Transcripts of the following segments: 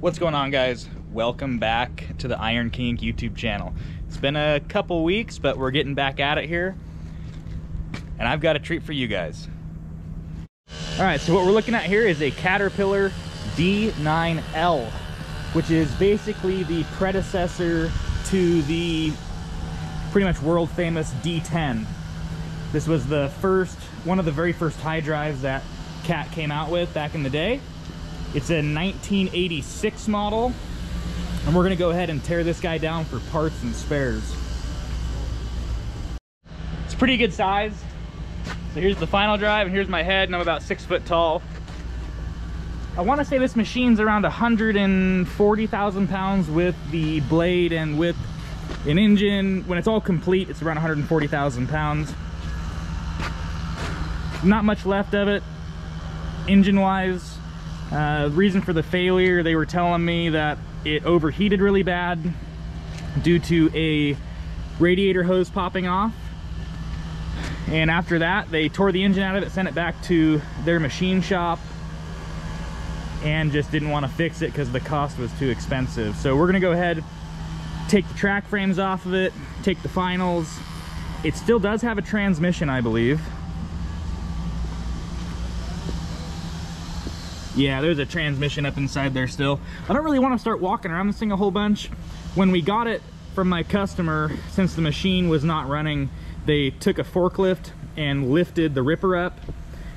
What's going on, guys? Welcome back to the Iron King YouTube channel. It's been a couple weeks, but we're getting back at it here, and I've got a treat for you guys. All right, so what we're looking at here is a Caterpillar D9L, which is basically the predecessor to the pretty much world famous D10. This was the one of the very first high drives that Cat came out with back in the day. It's a 1986 model, and we're gonna go ahead and tear this guy down for parts and spares. It's pretty good size. So here's the final drive, and here's my head, and I'm about 6 foot tall. I wanna say this machine's around 140,000 pounds with the blade and with an engine. When it's all complete, it's around 140,000 pounds. Not much left of it, engine-wise. The reason for the failure, they were telling me that it overheated really bad due to a radiator hose popping off. And after that, they tore the engine out of it, sent it back to their machine shop, and just didn't want to fix it because the cost was too expensive. So we're gonna go ahead, take the track frames off of it, take the finals. It still does have a transmission, I believe. Yeah, there's a transmission up inside there still. I don't really want to start walking around this thing a whole bunch. When we got it from my customer, since the machine was not running, they took a forklift and lifted the ripper up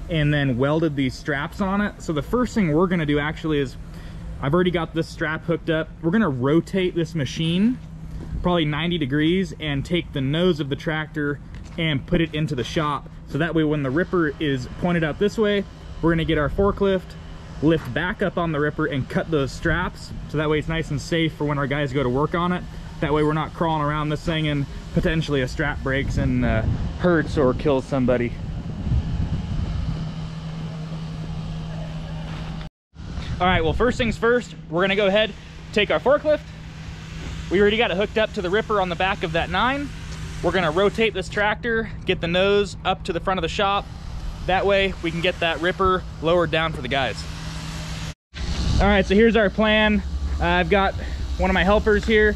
and then welded these straps on it. So the first thing we're gonna do actually is, I've already got this strap hooked up. We're gonna rotate this machine probably 90 degrees and take the nose of the tractor and put it into the shop. So that way when the ripper is pointed out this way, we're gonna get our forklift, lift back up on the ripper and cut those straps, so that way it's nice and safe for when our guys go to work on it. That way we're not crawling around this thing and potentially a strap breaks and hurts or kills somebody. All right, well, first things first, we're gonna go ahead, take our forklift. We already got it hooked up to the ripper on the back of that 9. We're gonna rotate this tractor, get the nose up to the front of the shop. That way we can get that ripper lowered down for the guys. All right, so here's our plan. I've got one of my helpers here.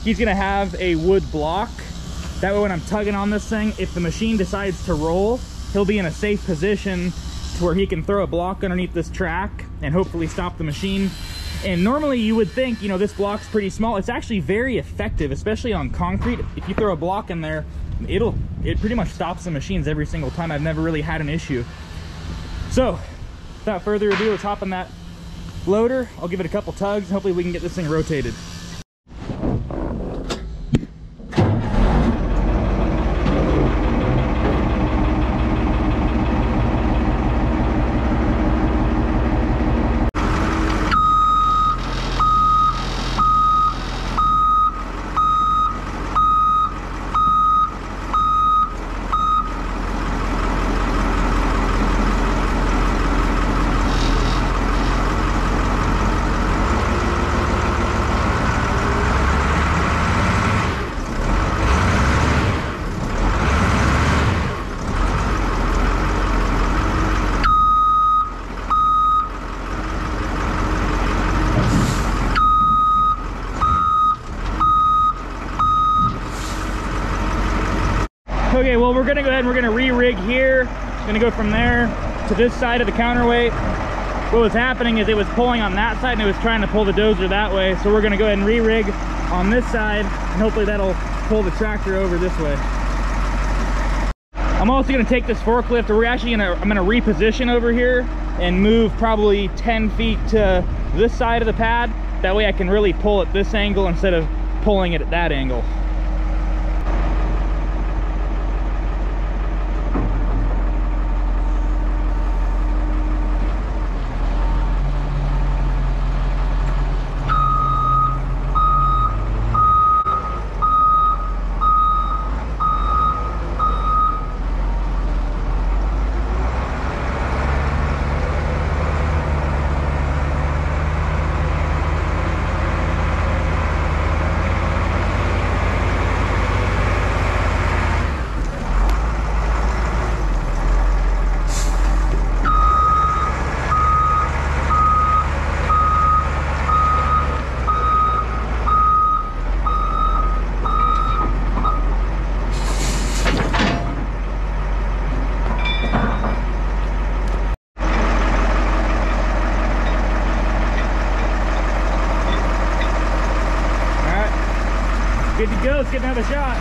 He's gonna have a wood block. That way when I'm tugging on this thing, if the machine decides to roll, he'll be in a safe position to where he can throw a block underneath this track and hopefully stop the machine. And normally you would think, you know, this block's pretty small. It's actually very effective, especially on concrete. If you throw a block in there, it pretty much stops the machines every single time. I've never really had an issue. So without further ado, let's hop on that loader. I'll give it a couple tugs and hopefully we can get this thing rotated. Okay, well, we're gonna go ahead and we're gonna re-rig here. Gonna go from there to this side of the counterweight. What was happening is it was pulling on that side and it was trying to pull the dozer that way. So we're gonna go ahead and re-rig on this side, and hopefully that'll pull the tractor over this way. I'm also gonna take this forklift, or I'm gonna reposition over here and move probably 10 feet to this side of the pad. That way I can really pull at this angle instead of pulling it at that angle. Good to go, let's get another shot.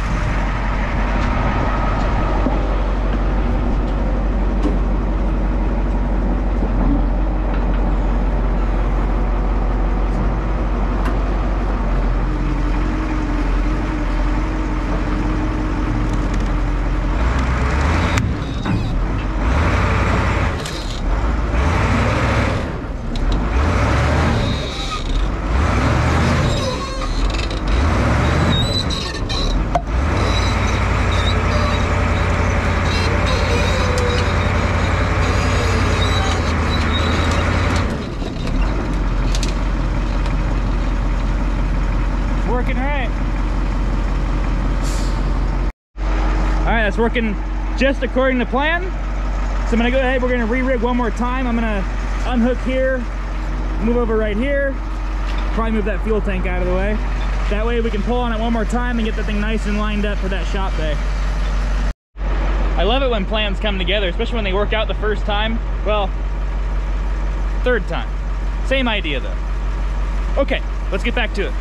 That's working just according to plan. So I'm gonna go ahead, we're gonna re-rig one more time. I'm gonna unhook here, move over right here, probably move that fuel tank out of the way. That way we can pull on it one more time and get the thing nice and lined up for that shop bay. I love it when plans come together, especially when they work out the first time. Well, third time. Same idea though. Okay, let's get back to it.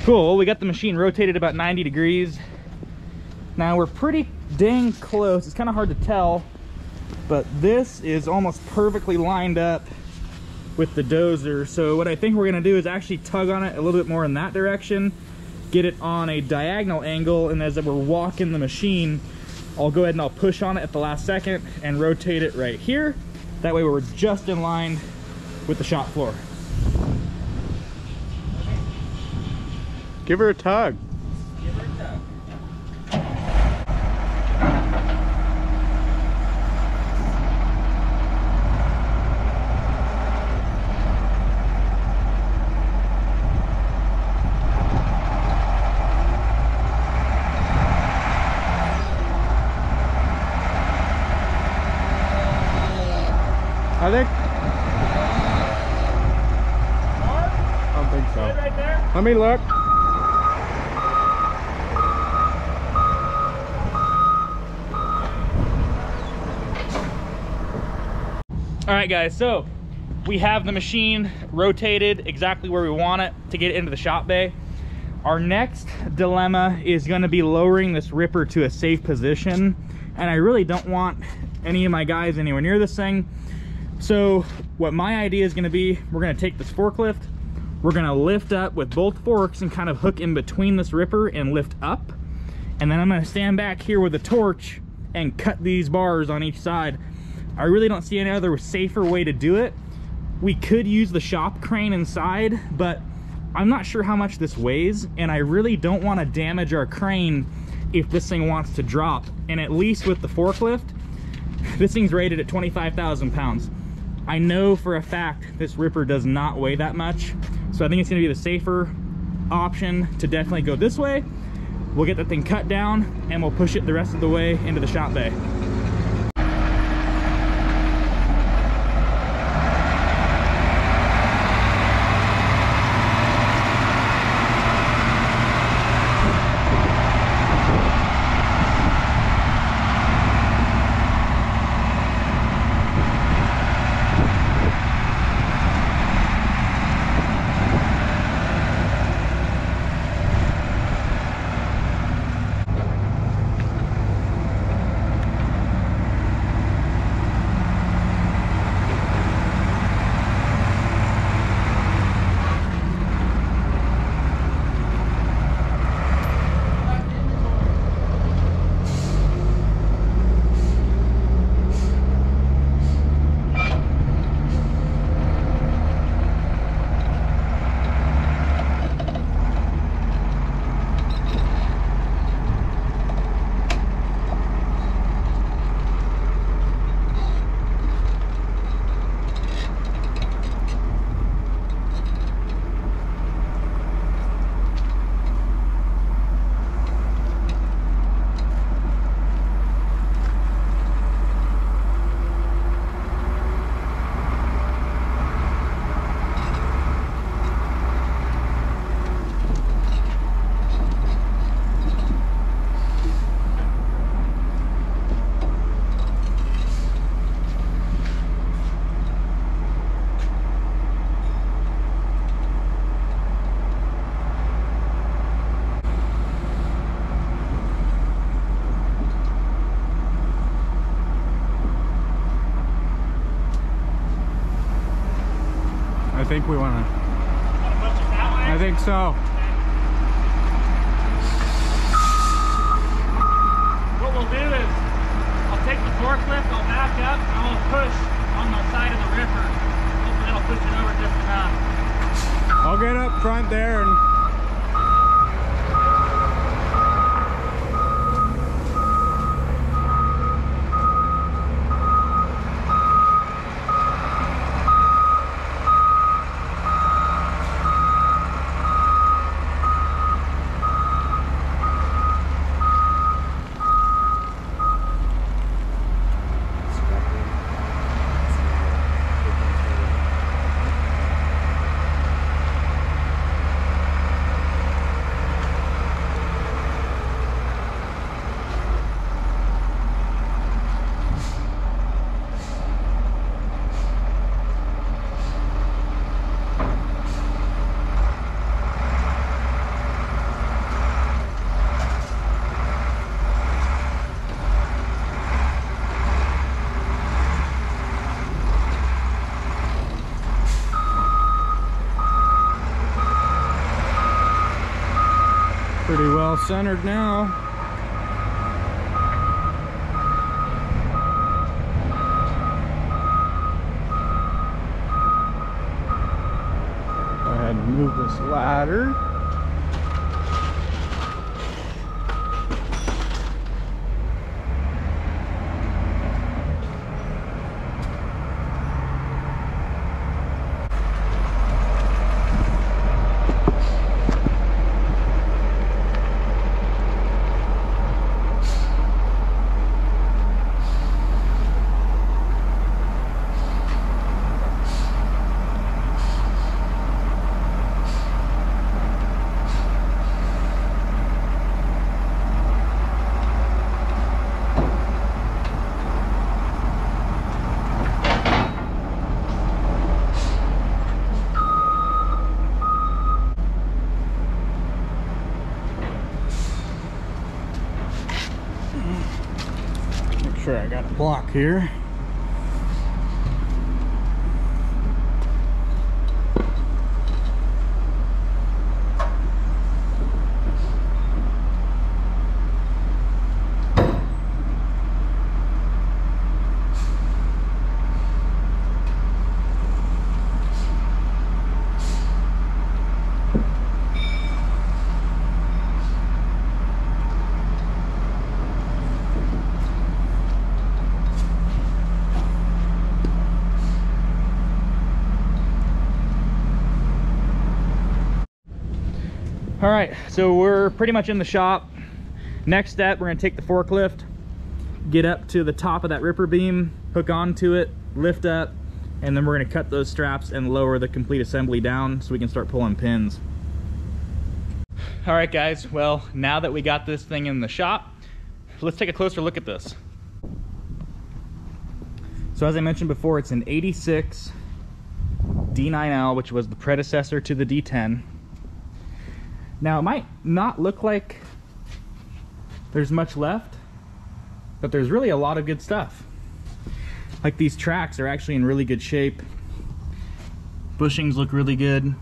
Cool, well, we got the machine rotated about 90 degrees. Now we're pretty dang close. It's kind of hard to tell, but this is almost perfectly lined up with the dozer. So what I think we're gonna do is actually tug on it a little bit more in that direction, get it on a diagonal angle, and as we're walking the machine, I'll go ahead and I'll push on it at the last second and rotate it right here. That way we're just in line with the shop floor. Give her a tug. Give her a tug. I think. I don't think so. Right there? Let me look. All right, guys, so we have the machine rotated exactly where we want it to get it into the shop bay. Our next dilemma is going to be lowering this ripper to a safe position, and I really don't want any of my guys anywhere near this thing. So what my idea is going to be, we're going to take this forklift, We're gonna lift up with both forks and kind of hook in between this ripper and lift up. And then I'm gonna stand back here with a torch and cut these bars on each side. I really don't see any other safer way to do it. We could use the shop crane inside, but I'm not sure how much this weighs, and I really don't want to damage our crane if this thing wants to drop. And at least with the forklift, this thing's rated at 25,000 pounds. I know for a fact this ripper does not weigh that much, so I think it's going to be the safer option to definitely go this way. We'll get the thing cut down and we'll push it the rest of the way into the shop bay. I think we want to. I think so. What we'll do is, I'll take the forklift, I'll back up, and I'll push on the side of the ripper. Hopefully that'll push it over just enough. I'll get up front there and. Pretty well centered now. Go ahead and move this ladder. Sure, I got a block here. Go All right, so we're pretty much in the shop. Next step, we're gonna take the forklift, get up to the top of that ripper beam, hook onto it, lift up, and then we're gonna cut those straps and lower the complete assembly down so we can start pulling pins. All right guys, well, now that we got this thing in the shop, let's take a closer look at this. So as I mentioned before, it's an 86 D9L, which was the predecessor to the D10. Now, it might not look like there's much left, but there's really a lot of good stuff. Like, these tracks are actually in really good shape. Bushings look really good.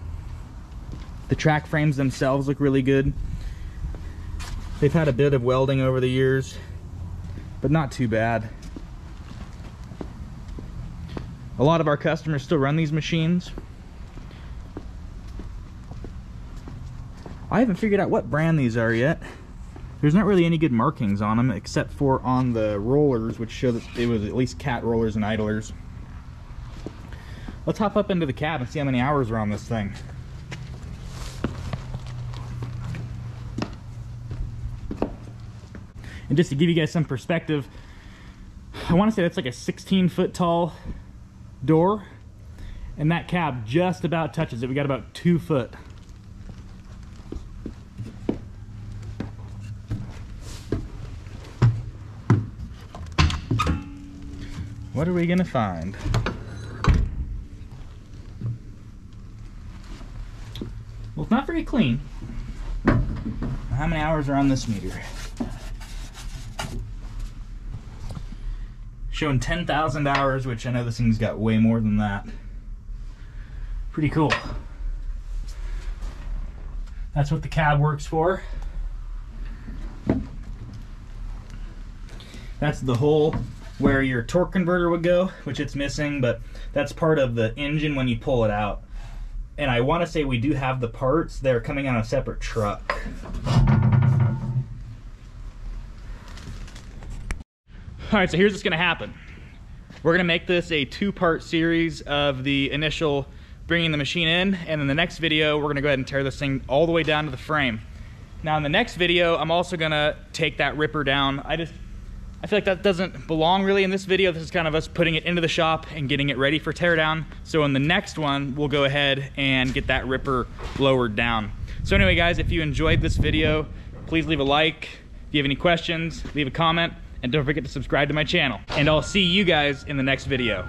The track frames themselves look really good. They've had a bit of welding over the years, but not too bad. A lot of our customers still run these machines. I haven't figured out what brand these are yet. There's not really any good markings on them except for on the rollers, which show that it was at least cat rollers and idlers. Let's hop up into the cab and see how many hours are on this thing. And just to give you guys some perspective, I want to say that's like a 16-foot tall door, and that cab just about touches it. We got about 2 foot. What are we gonna find? Well, it's not very clean. How many hours are on this meter? Showing 10,000 hours, which I know this thing's got way more than that. Pretty cool. That's what the cab works for. That's the hole where your torque converter would go, which it's missing, but that's part of the engine when you pull it out. And I want to say we do have the parts. They're coming on a separate truck. All right, so here's what's gonna happen. We're gonna make this a 2-part series of the initial bringing the machine in, and in the next video, we're gonna go ahead and tear this thing all the way down to the frame. Now in the next video, I'm also gonna take that ripper down. I feel like that doesn't belong really in this video. This is kind of us putting it into the shop and getting it ready for teardown. So in the next one, we'll go ahead and get that ripper lowered down. So anyway guys, if you enjoyed this video, please leave a like. If you have any questions, leave a comment. And don't forget to subscribe to my channel. And I'll see you guys in the next video.